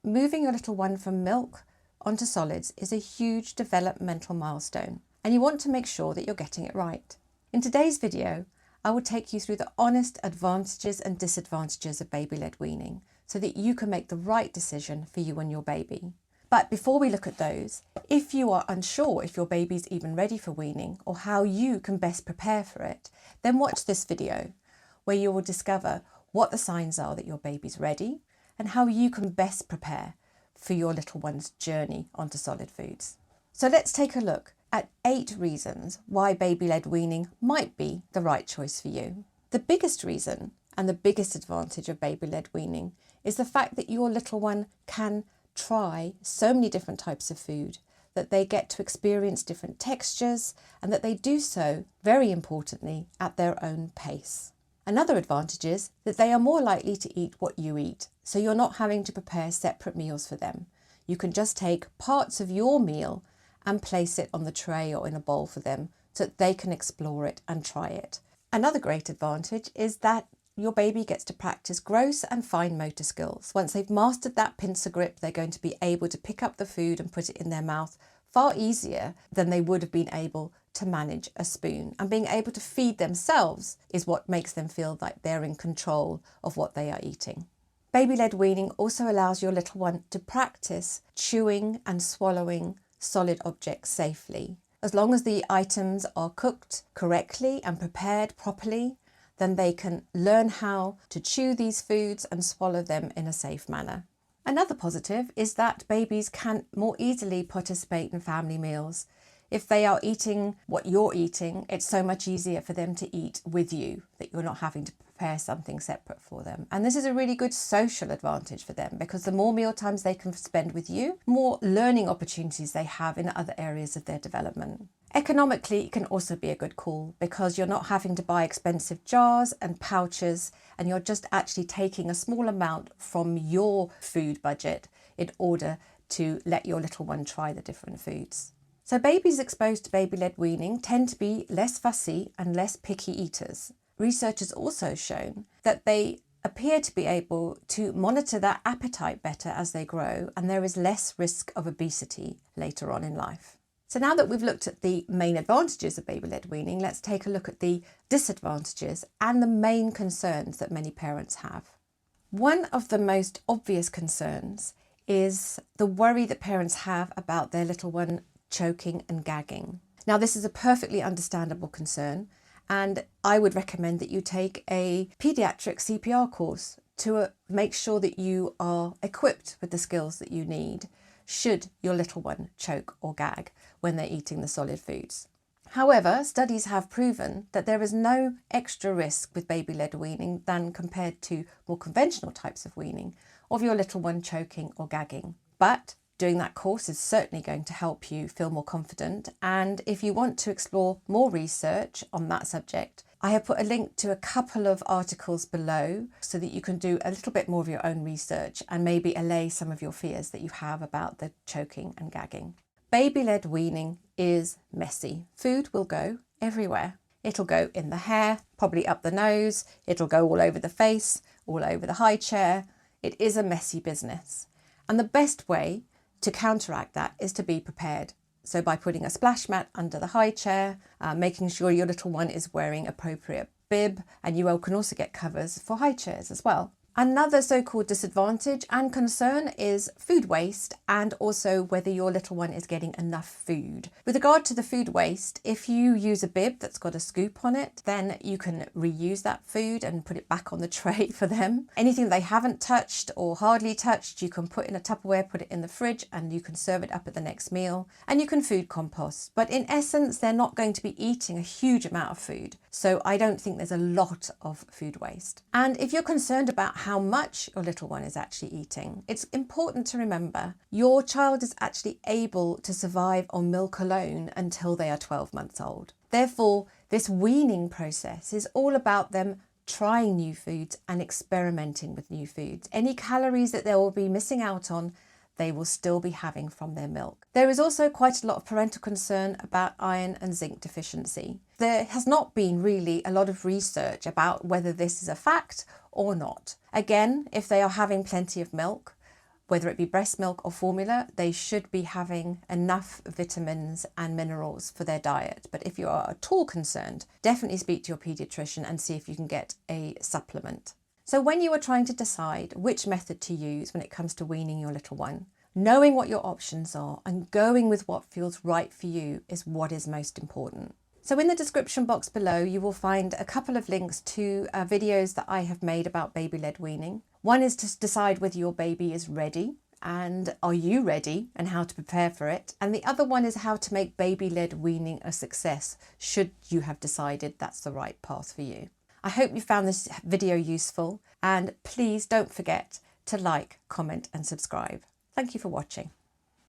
moving your little one from milk onto solids is a huge developmental milestone, and you want to make sure that you're getting it right. In today's video, I will take you through the honest advantages and disadvantages of baby-led weaning so that you can make the right decision for you and your baby. But before we look at those, if you are unsure if your baby's even ready for weaning or how you can best prepare for it, then watch this video where you will discover what the signs are that your baby's ready and how you can best prepare for your little one's journey onto solid foods. So let's take a look at 8 reasons why baby-led weaning might be the right choice for you. The biggest reason and the biggest advantage of baby-led weaning is the fact that your little one can try so many different types of food, that they get to experience different textures and that they do so, very importantly, at their own pace. Another advantage is that they are more likely to eat what you eat, so you're not having to prepare separate meals for them. You can just take parts of your meal and place it on the tray or in a bowl for them so that they can explore it and try it. Another great advantage is that your baby gets to practice gross and fine motor skills. Once they've mastered that pincer grip, they're going to be able to pick up the food and put it in their mouth far easier than they would have been able to manage a spoon. And being able to feed themselves is what makes them feel like they're in control of what they are eating. Baby-led weaning also allows your little one to practice chewing and swallowing solid objects safely. As long as the items are cooked correctly and prepared properly, then they can learn how to chew these foods and swallow them in a safe manner. Another positive is that babies can more easily participate in family meals. If they are eating what you're eating, it's so much easier for them to eat with you, that you're not having to prepare something separate for them. And this is a really good social advantage for them, because the more meal times they can spend with you, more learning opportunities they have in other areas of their development. Economically, it can also be a good call because you're not having to buy expensive jars and pouches, and you're just actually taking a small amount from your food budget in order to let your little one try the different foods. So babies exposed to baby-led weaning tend to be less fussy and less picky eaters. Research has also shown that they appear to be able to monitor their appetite better as they grow, and there is less risk of obesity later on in life. So now that we've looked at the main advantages of baby-led weaning, let's take a look at the disadvantages and the main concerns that many parents have. One of the most obvious concerns is the worry that parents have about their little one choking and gagging. Now, this is a perfectly understandable concern, and I would recommend that you take a paediatric CPR course to make sure that you are equipped with the skills that you need should your little one choke or gag when they're eating the solid foods. However, studies have proven that there is no extra risk with baby-led weaning than compared to more conventional types of weaning of your little one choking or gagging. But doing that course is certainly going to help you feel more confident, and if you want to explore more research on that subject, I have put a link to a couple of articles below so that you can do a little bit more of your own research and maybe allay some of your fears that you have about the choking and gagging. Baby-led weaning is messy. Food will go everywhere. It'll go in the hair, probably up the nose, it'll go all over the face, all over the high chair. It is a messy business. And the best way to counteract that is to be prepared. So by putting a splash mat under the high chair, making sure your little one is wearing appropriate bib, and you can also get covers for high chairs as well. Another so-called disadvantage and concern is food waste, and also whether your little one is getting enough food. With regard to the food waste, if you use a bib that's got a scoop on it, then you can reuse that food and put it back on the tray for them. Anything they haven't touched or hardly touched, you can put in a Tupperware, put it in the fridge, and you can serve it up at the next meal. And you can food compost. But in essence, they're not going to be eating a huge amount of food. So I don't think there's a lot of food waste. And if you're concerned about how much your little one is actually eating, it's important to remember your child is actually able to survive on milk alone until they are 12 months old. Therefore, this weaning process is all about them trying new foods and experimenting with new foods. Any calories that they will be missing out on, they will still be having from their milk. There is also quite a lot of parental concern about iron and zinc deficiency. There has not been really a lot of research about whether this is a fact or not. Again, if they are having plenty of milk, whether it be breast milk or formula, they should be having enough vitamins and minerals for their diet. But if you are at all concerned, definitely speak to your paediatrician and see if you can get a supplement. So when you are trying to decide which method to use when it comes to weaning your little one, knowing what your options are and going with what feels right for you is what is most important. So in the description box below, you will find a couple of links to videos that I have made about baby-led weaning. One is to decide whether your baby is ready and are you ready and how to prepare for it. And the other one is how to make baby-led weaning a success should you have decided that's the right path for you. I hope you found this video useful, and please don't forget to like, comment and subscribe. Thank you for watching.